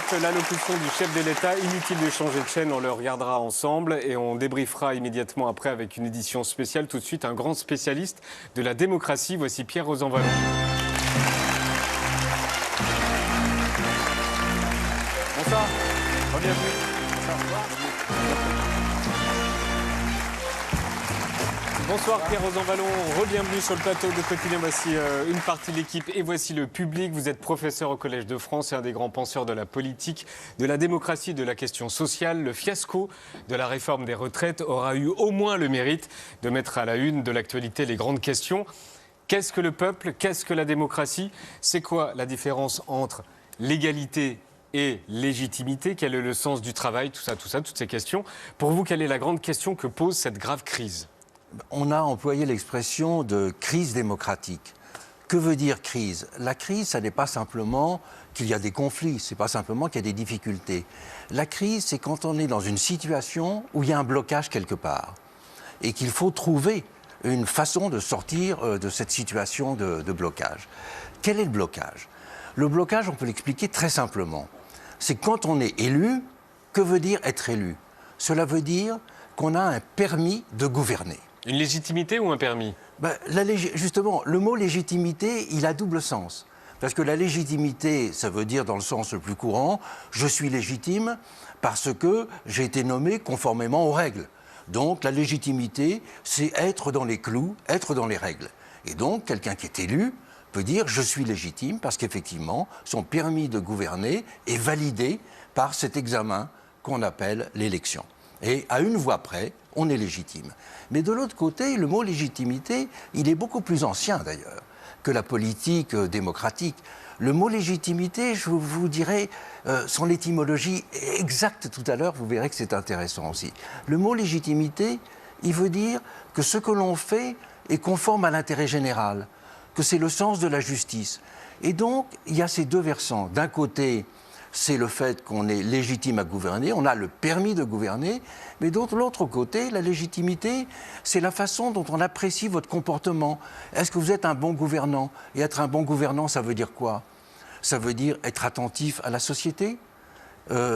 direct l'allocution du chef de l'État. Inutile de changer de chaîne, on le regardera ensemble et on débriefera immédiatement après avec une édition spéciale. Tout de suite, un grand spécialiste de la démocratie. Voici Pierre Rosanvallon. Bonsoir, bienvenue. Bonsoir Pierre Rosanvallon, re-bienvenue sur le plateau de Quotidien. Voici une partie de l'équipe et voici le public. Vous êtes professeur au Collège de France et un des grands penseurs de la politique, de la démocratie, de la question sociale. Le fiasco de la réforme des retraites aura eu au moins le mérite de mettre à la une de l'actualité les grandes questions. Qu'est-ce que le peuple? Qu'est-ce que la démocratie? C'est quoi la différence entre l'égalité et légitimité? Quel est le sens du travail? Tout ça, toutes ces questions. Pour vous, quelle est la grande question que pose cette grave crise? On a employé l'expression de crise démocratique. Que veut dire crise? La crise, ça n'est pas simplement qu'il y a des conflits, c'est pas simplement qu'il y a des difficultés. La crise, c'est quand on est dans une situation où il y a un blocage quelque part et qu'il faut trouver une façon de sortir de cette situation de blocage. Quel est le blocage? Le blocage, on peut l'expliquer très simplement. C'est quand on est élu, que veut dire être élu? Cela veut dire qu'on a un permis de gouverner. Une légitimité ou un permis? Justement, le mot légitimité, il a double sens. Parce que la légitimité, ça veut dire dans le sens le plus courant, je suis légitime parce que j'ai été nommé conformément aux règles. Donc la légitimité, c'est être dans les clous, être dans les règles. Et donc quelqu'un qui est élu peut dire je suis légitime parce qu'effectivement, son permis de gouverner est validé par cet examen qu'on appelle l'élection. Et à une voix près, on est légitime. Mais de l'autre côté, le mot légitimité, il est beaucoup plus ancien d'ailleurs que la politique démocratique. Le mot légitimité, je vous dirai son étymologie exacte tout à l'heure, vous verrez que c'est intéressant aussi. Le mot légitimité, il veut dire que ce que l'on fait est conforme à l'intérêt général, que c'est le sens de la justice. Et donc, il y a ces deux versants. D'un côté, c'est le fait qu'on est légitime à gouverner, on a le permis de gouverner, mais de l'autre côté, la légitimité, c'est la façon dont on apprécie votre comportement. Est-ce que vous êtes un bon gouvernant? Et être un bon gouvernant, ça veut dire quoi? Ça veut dire être attentif à la société,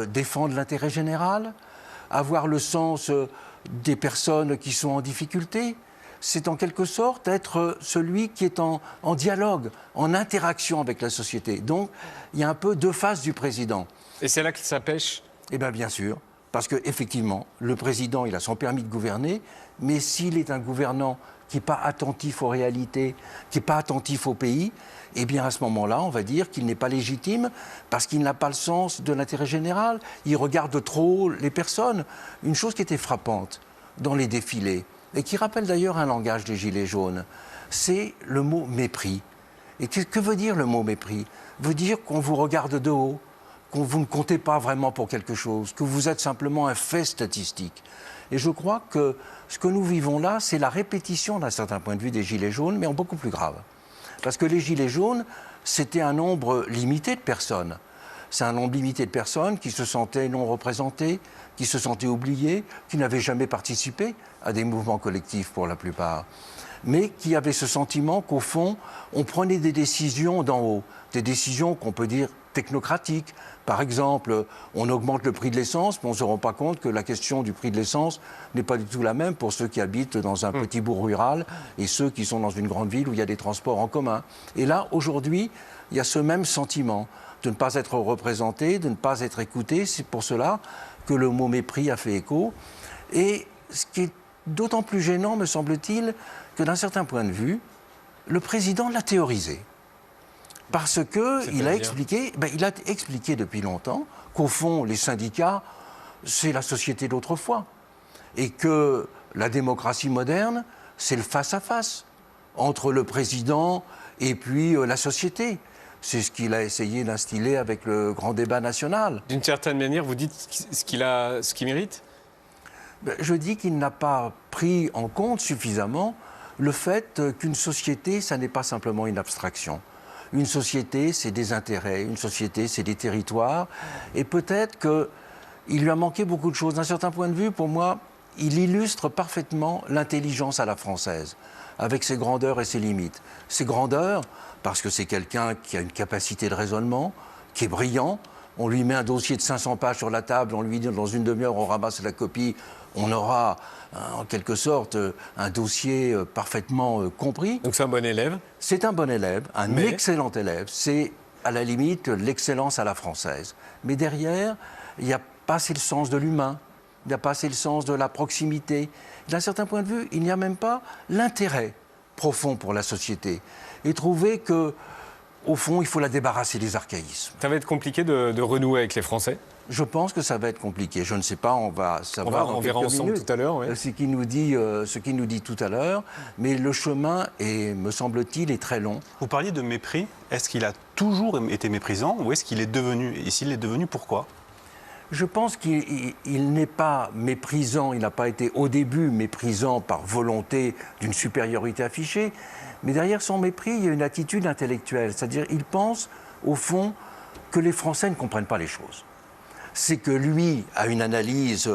défendre l'intérêt général, avoir le sens des personnes qui sont en difficulté. C'est en quelque sorte être celui qui est en dialogue, en interaction avec la société. Donc, il y a un peu deux faces du président. Et c'est là que ça pêche? Eh bien sûr, parce qu'effectivement, le président, il a son permis de gouverner, mais s'il est un gouvernant qui n'est pas attentif aux réalités, qui n'est pas attentif au pays, eh bien à ce moment-là, on va dire qu'il n'est pas légitime parce qu'il n'a pas le sens de l'intérêt général. Il regarde trop les personnes. Une chose qui était frappante dans les défilés, et qui rappelle d'ailleurs un langage des Gilets jaunes, c'est le mot mépris. Et que veut dire le mot mépris? Veut dire qu'on vous regarde de haut, que vous ne comptez pas vraiment pour quelque chose, que vous êtes simplement un fait statistique. Et je crois que ce que nous vivons là, c'est la répétition d'un certain point de vue des Gilets jaunes, mais en beaucoup plus grave. Parce que les Gilets jaunes, c'était un nombre limité de personnes. C'est un nombre limité de personnes qui se sentaient non représentées, qui se sentaient oubliées, qui n'avaient jamais participé à des mouvements collectifs pour la plupart, mais qui avaient ce sentiment qu'au fond, on prenait des décisions d'en haut, des décisions qu'on peut dire technocratiques. Par exemple, on augmente le prix de l'essence, mais on ne se rend pas compte que la question du prix de l'essence n'est pas du tout la même pour ceux qui habitent dans un petit bourg rural et ceux qui sont dans une grande ville où il y a des transports en commun. Et là, aujourd'hui, il y a ce même sentiment de ne pas être représenté, de ne pas être écouté. C'est pour cela que le mot mépris a fait écho. Et ce qui est d'autant plus gênant, me semble-t-il, que d'un certain point de vue, le président l'a théorisé. Parce qu'il a expliqué depuis longtemps qu'au fond, les syndicats, c'est la société d'autrefois. Et que la démocratie moderne, c'est le face-à-face entre le président et puis la société. C'est ce qu'il a essayé d'instiller avec le grand débat national. D'une certaine manière, vous dites ce qu'il mérite? Je dis qu'il n'a pas pris en compte suffisamment le fait qu'une société, ça n'est pas simplement une abstraction. Une société, c'est des intérêts, une société, c'est des territoires. Et peut-être qu'il lui a manqué beaucoup de choses. D'un certain point de vue, pour moi, il illustre parfaitement l'intelligence à la française, avec ses grandeurs et ses limites. Ses grandeurs, parce que c'est quelqu'un qui a une capacité de raisonnement, qui est brillant, on lui met un dossier de 500 pages sur la table, on lui dit dans une demi-heure on ramasse la copie, on aura en quelque sorte un dossier parfaitement compris. Donc c'est un bon élève. C'est un bon élève, un excellent élève. C'est à la limite l'excellence à la française. Mais derrière, il n'y a pas assez le sens de l'humain, il n'y a pas assez le sens de la proximité. D'un certain point de vue, il n'y a même pas l'intérêt profond pour la société. Et trouver que, au fond, il faut la débarrasser des archaïsmes. Ça va être compliqué de renouer avec les Français. Je pense que ça va être compliqué. Je ne sais pas, on va savoir on verra ensemble minutes, tout à l'heure. Oui. ce qu'il nous dit tout à l'heure. Mais le chemin, me semble-t-il, est très long. Vous parliez de mépris. Est-ce qu'il a toujours été méprisant ou est-ce qu'il est devenu? Et s'il est devenu, pourquoi? Je pense qu'il n'est pas méprisant, il n'a pas été au début méprisant par volonté d'une supériorité affichée, mais derrière son mépris, il y a une attitude intellectuelle. C'est-à-dire, il pense, au fond, que les Français ne comprennent pas les choses. C'est que lui a une analyse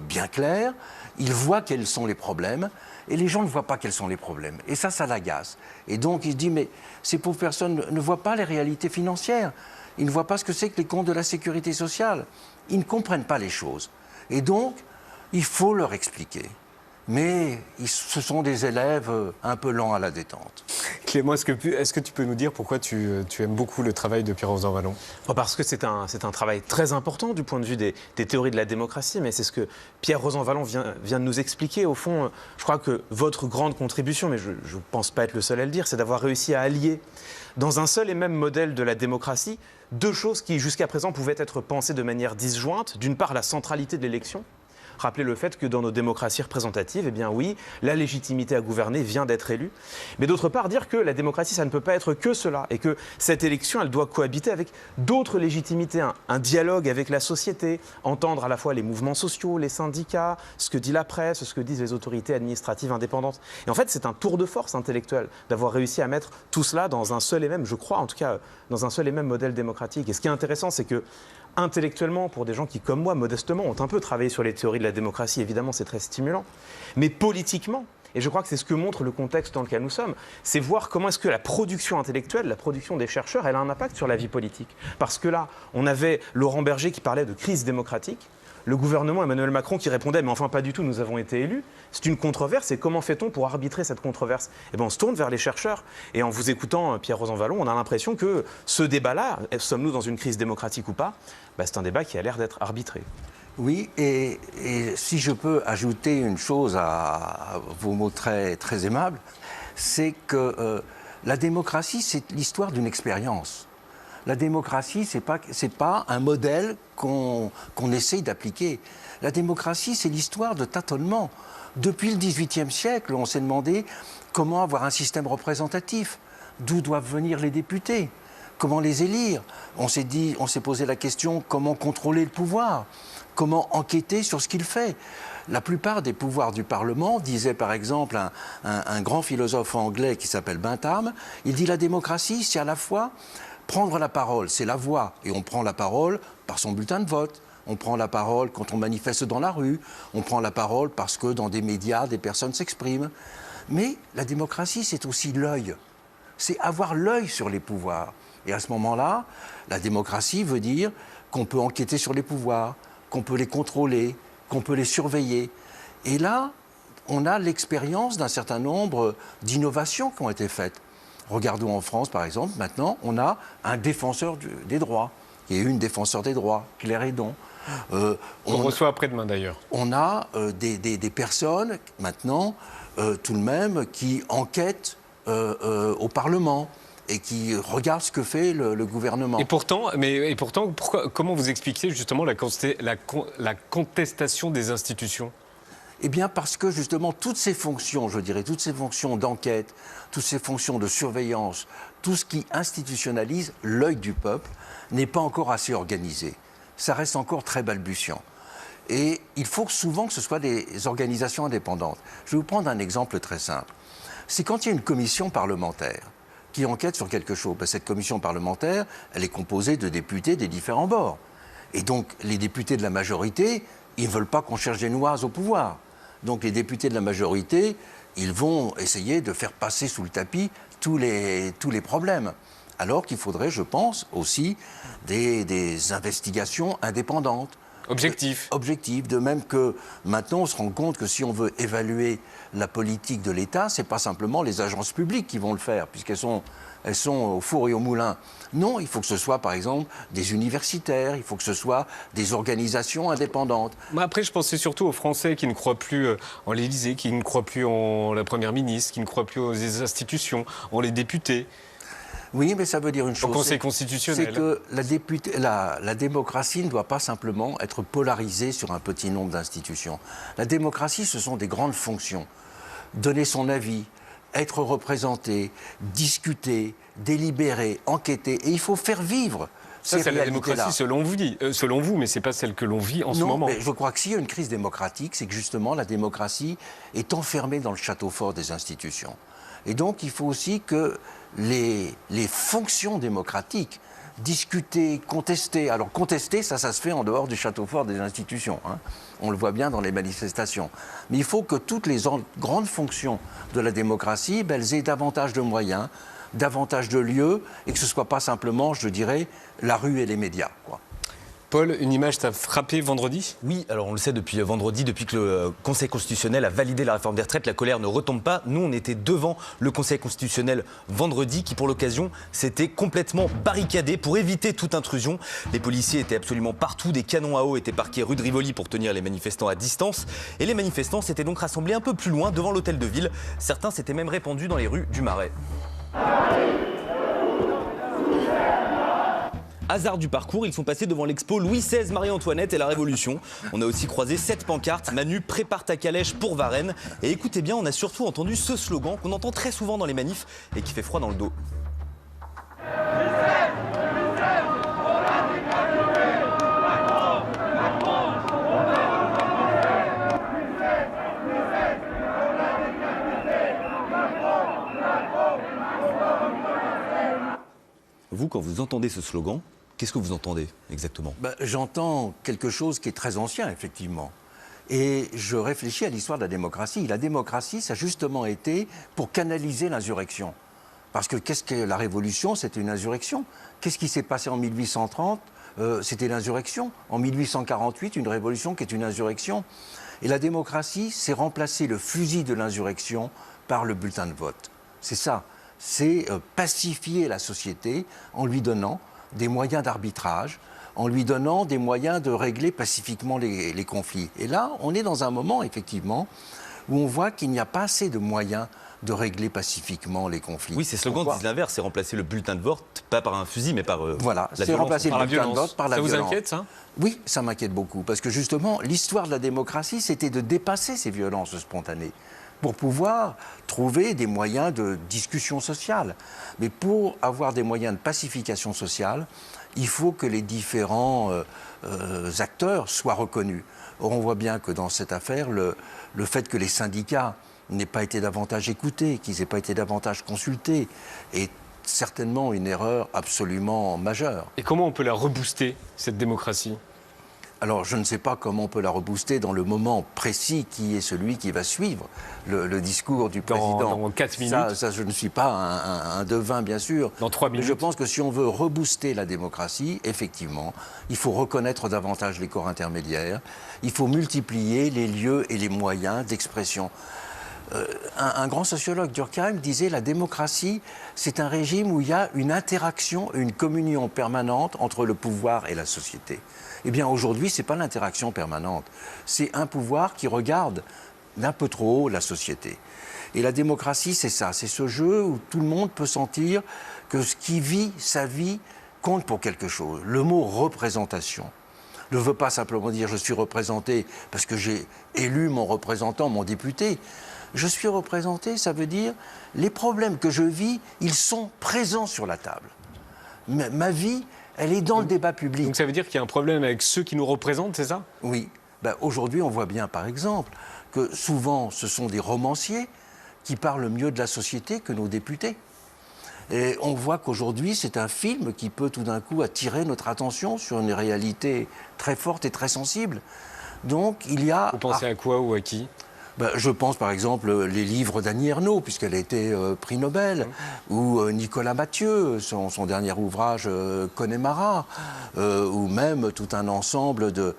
bien claire, il voit quels sont les problèmes, et les gens ne voient pas quels sont les problèmes. Et ça l'agace. Et donc il se dit, mais ces pauvres personnes ne voient pas les réalités financières, ils ne voient pas ce que c'est que les comptes de la sécurité sociale, ils ne comprennent pas les choses. Et donc, il faut leur expliquer. Mais ce sont des élèves un peu lents à la détente. Clément, est-ce que tu peux nous dire pourquoi tu aimes beaucoup le travail de Pierre Rosanvallon? Parce que c'est un travail très important du point de vue des théories de la démocratie, mais c'est ce que Pierre Rosanvallon vient de nous expliquer. Au fond, je crois que votre grande contribution, mais je ne pense pas être le seul à le dire, c'est d'avoir réussi à allier dans un seul et même modèle de la démocratie deux choses qui jusqu'à présent pouvaient être pensées de manière disjointe. D'une part, la centralité de l'élection. Rappeler le fait que dans nos démocraties représentatives, eh bien oui, la légitimité à gouverner vient d'être élue. Mais d'autre part, dire que la démocratie, ça ne peut pas être que cela. Et que cette élection, elle doit cohabiter avec d'autres légitimités. Un dialogue avec la société, entendre à la fois les mouvements sociaux, les syndicats, ce que dit la presse, ce que disent les autorités administratives indépendantes. Et en fait, c'est un tour de force intellectuel d'avoir réussi à mettre tout cela dans un seul et même, je crois en tout cas, dans un seul et même modèle démocratique. Et ce qui est intéressant, c'est que intellectuellement, pour des gens qui, comme moi, modestement, ont un peu travaillé sur les théories de la démocratie, évidemment, c'est très stimulant. Mais politiquement, et je crois que c'est ce que montre le contexte dans lequel nous sommes, c'est voir comment est-ce que la production intellectuelle, la production des chercheurs, elle a un impact sur la vie politique. Parce que là, on avait Laurent Berger qui parlait de crise démocratique, le gouvernement Emmanuel Macron qui répondait « mais enfin pas du tout, nous avons été élus ». C'est une controverse et comment fait-on pour arbitrer cette controverse? Eh bien on se tourne vers les chercheurs et en vous écoutant Pierre Rosanvallon, on a l'impression que ce débat-là, sommes-nous dans une crise démocratique ou pas, c'est un débat qui a l'air d'être arbitré. Oui, et si je peux ajouter une chose à vos mots très, très aimables, c'est que la démocratie, c'est l'histoire d'une expérience. La démocratie, ce n'est pas un modèle qu'on essaye d'appliquer. La démocratie, c'est l'histoire de tâtonnement. Depuis le XVIIIe siècle, on s'est demandé comment avoir un système représentatif, d'où doivent venir les députés, comment les élire. On s'est posé la question comment contrôler le pouvoir, comment enquêter sur ce qu'il fait. La plupart des pouvoirs du Parlement, disait par exemple un grand philosophe anglais qui s'appelle Bentham, il dit la démocratie, c'est à la fois prendre la parole, c'est la voix, et on prend la parole par son bulletin de vote. On prend la parole quand on manifeste dans la rue, on prend la parole parce que dans des médias, des personnes s'expriment. Mais la démocratie, c'est aussi l'œil. C'est avoir l'œil sur les pouvoirs. Et à ce moment-là, la démocratie veut dire qu'on peut enquêter sur les pouvoirs, qu'on peut les contrôler, qu'on peut les surveiller. Et là, on a l'expérience d'un certain nombre d'innovations qui ont été faites. Regardons en France, par exemple, maintenant, on a un défenseur des droits. Il y a une défenseur des droits, Claire Hédon. On reçoit après-demain, d'ailleurs. On a des personnes, maintenant, tout de même, qui enquêtent au Parlement et qui regardent ce que fait le gouvernement. Et pourtant, comment vous expliquez justement la contestation des institutions ? Eh bien parce que justement toutes ces fonctions, je dirais, toutes ces fonctions d'enquête, toutes ces fonctions de surveillance, tout ce qui institutionnalise l'œil du peuple n'est pas encore assez organisé. Ça reste encore très balbutiant. Et il faut souvent que ce soit des organisations indépendantes. Je vais vous prendre un exemple très simple. C'est quand il y a une commission parlementaire qui enquête sur quelque chose. Cette commission parlementaire, elle est composée de députés des différents bords. Et donc les députés de la majorité, ils ne veulent pas qu'on cherche des noises au pouvoir. Donc les députés de la majorité, ils vont essayer de faire passer sous le tapis tous les problèmes. Alors qu'il faudrait, je pense, aussi des investigations indépendantes. Objectif. Objectif, de même que maintenant on se rend compte que si on veut évaluer la politique de l'État, ce n'est pas simplement les agences publiques qui vont le faire, puisqu'elles sont au four et au moulin. Non, il faut que ce soit par exemple des universitaires, il faut que ce soit des organisations indépendantes. Après, je pensais surtout aux Français qui ne croient plus en l'Élysée, qui ne croient plus en la Première ministre, qui ne croient plus aux institutions, en les députés. Oui, mais ça veut dire une chose. Au Conseil constitutionnel. C'est que la démocratie ne doit pas simplement être polarisée sur un petit nombre d'institutions. La démocratie, ce sont des grandes fonctions. Donner son avis, être représenté, discuter, délibérer, enquêter. Et il faut faire vivre. Ça, c'est la démocratie selon vous, mais ce n'est pas celle que l'on vit en ce moment. Mais je crois que s'il y a une crise démocratique, c'est que justement la démocratie est enfermée dans le château fort des institutions. Et donc il faut aussi que les fonctions démocratiques, discuter, contester. Alors contester, ça se fait en dehors du château fort des institutions. Hein. On le voit bien dans les manifestations. Mais il faut que toutes les grandes fonctions de la démocratie, elles aient davantage de moyens, davantage de lieux, et que ce ne soit pas simplement, je dirais, la rue et les médias, quoi. Paul, une image t'a frappé vendredi ? Oui, alors on le sait depuis vendredi, depuis que le Conseil constitutionnel a validé la réforme des retraites, la colère ne retombe pas. Nous, on était devant le Conseil constitutionnel vendredi, qui pour l'occasion s'était complètement barricadé pour éviter toute intrusion. Les policiers étaient absolument partout, des canons à eau étaient parqués rue de Rivoli pour tenir les manifestants à distance. Et les manifestants s'étaient donc rassemblés un peu plus loin, devant l'hôtel de ville. Certains s'étaient même répandus dans les rues du Marais. Hasard du parcours, ils sont passés devant l'expo Louis XVI, Marie-Antoinette et la Révolution. On a aussi croisé 7 pancartes, Manu, prépare ta calèche pour Varennes. Et écoutez bien, on a surtout entendu ce slogan qu'on entend très souvent dans les manifs et qui fait froid dans le dos. Vous, quand vous entendez ce slogan, qu'est-ce que vous entendez exactement ? J'entends quelque chose qui est très ancien, effectivement. Et je réfléchis à l'histoire de la démocratie. La démocratie, ça a justement été pour canaliser l'insurrection. Parce que qu'est-ce que la Révolution ? C'était une insurrection. Qu'est-ce qui s'est passé en 1830 ? C'était l'insurrection. En 1848, une révolution qui est une insurrection. Et la démocratie, c'est remplacer le fusil de l'insurrection par le bulletin de vote. C'est ça. C'est pacifier la société en lui donnant des moyens d'arbitrage, en lui donnant des moyens de régler pacifiquement les conflits. Et là, on est dans un moment, effectivement, où on voit qu'il n'y a pas assez de moyens de régler pacifiquement les conflits. Oui, ces slogans disent l'inverse, c'est remplacer le bulletin de vote, pas par un fusil, mais par voilà, la c'est remplacer le bulletin de vote par la violence. Ça vous inquiète, ça ? Oui, ça m'inquiète beaucoup, parce que justement, l'histoire de la démocratie, c'était de dépasser ces violences spontanées, pour pouvoir trouver des moyens de discussion sociale. Mais pour avoir des moyens de pacification sociale, il faut que les différents acteurs soient reconnus. Or, on voit bien que dans cette affaire, le fait que les syndicats n'aient pas été davantage écoutés, qu'ils n'aient pas été davantage consultés, est certainement une erreur absolument majeure. Et comment on peut la rebooster, cette démocratie ? Alors, je ne sais pas comment on peut la rebooster dans le moment précis qui est celui qui va suivre le discours du président. Dans 4 minutes. Ça, je ne suis pas un devin, bien sûr. Dans 3 minutes. Mais je pense que si on veut rebooster la démocratie, effectivement, il faut reconnaître davantage les corps intermédiaires. Il faut multiplier les lieux et les moyens d'expression. Un grand sociologue, Durkheim, disait la démocratie, c'est un régime où il y a une interaction, une communion permanente entre le pouvoir et la société. Eh bien, aujourd'hui, ce n'est pas l'interaction permanente. C'est un pouvoir qui regarde d'un peu trop haut la société. Et la démocratie, c'est ça. C'est ce jeu où tout le monde peut sentir que ce qui vit sa vie compte pour quelque chose. Le mot représentation ne veut pas simplement dire je suis représenté parce que j'ai élu mon représentant, mon député. Je suis représenté, ça veut dire les problèmes que je vis, ils sont présents sur la table. Ma vie, elle est dans le débat public. Donc ça veut dire qu'il y a un problème avec ceux qui nous représentent, c'est ça ? Oui. Aujourd'hui, on voit bien, par exemple, que souvent, ce sont des romanciers qui parlent mieux de la société que nos députés. Et on voit qu'aujourd'hui, c'est un film qui peut tout d'un coup attirer notre attention sur une réalité très forte et très sensible. Donc, il y a... Vous pensez à quoi ou à qui ? Je pense par exemple les livres d'Annie Ernaux, puisqu'elle a été prix Nobel, ou Nicolas Mathieu, son dernier ouvrage Connemara, ou même tout un ensemble de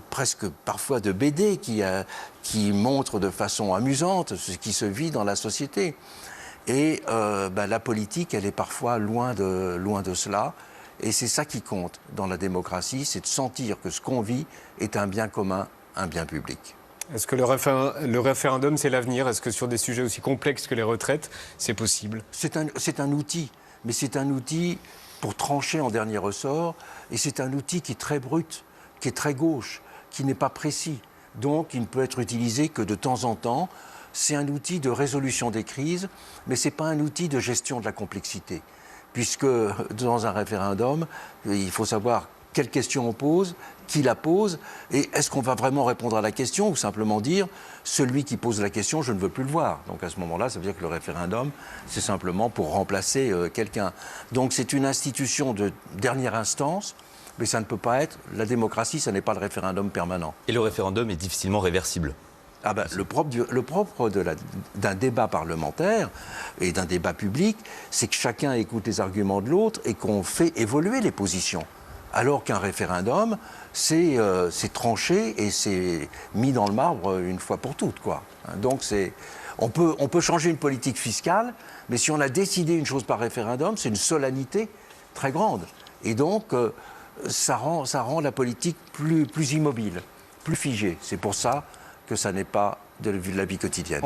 presque parfois de BD qui montrent de façon amusante ce qui se vit dans la société. Et la politique, elle est parfois loin de cela. Et c'est ça qui compte dans la démocratie, c'est de sentir que ce qu'on vit est un bien commun, un bien public. Est-ce que le référendum, c'est l'avenir? Est-ce que sur des sujets aussi complexes que les retraites, c'est possible? C'est un outil, mais c'est un outil pour trancher en dernier ressort, et c'est un outil qui est très brut, qui est très gauche, qui n'est pas précis. Donc, il ne peut être utilisé que de temps en temps. C'est un outil de résolution des crises, mais ce n'est pas un outil de gestion de la complexité. Puisque dans un référendum, il faut savoir quelle question on pose, qui la pose, et est-ce qu'on va vraiment répondre à la question ou simplement dire « celui qui pose la question, je ne veux plus le voir ». Donc à ce moment-là, ça veut dire que le référendum, c'est simplement pour remplacer quelqu'un. Donc c'est une institution de dernière instance, mais ça ne peut pas être, la démocratie, ça n'est pas le référendum permanent. Et le référendum est difficilement réversible. Le propre d'un débat parlementaire et d'un débat public, c'est que chacun écoute les arguments de l'autre et qu'on fait évoluer les positions. Alors qu'un référendum, c'est tranché et c'est mis dans le marbre une fois pour toutes, quoi. Donc on peut changer une politique fiscale, mais si on a décidé une chose par référendum, c'est une solennité très grande. Et donc, ça rend la politique plus immobile, plus figée. C'est pour ça que ça n'est pas de la vie quotidienne.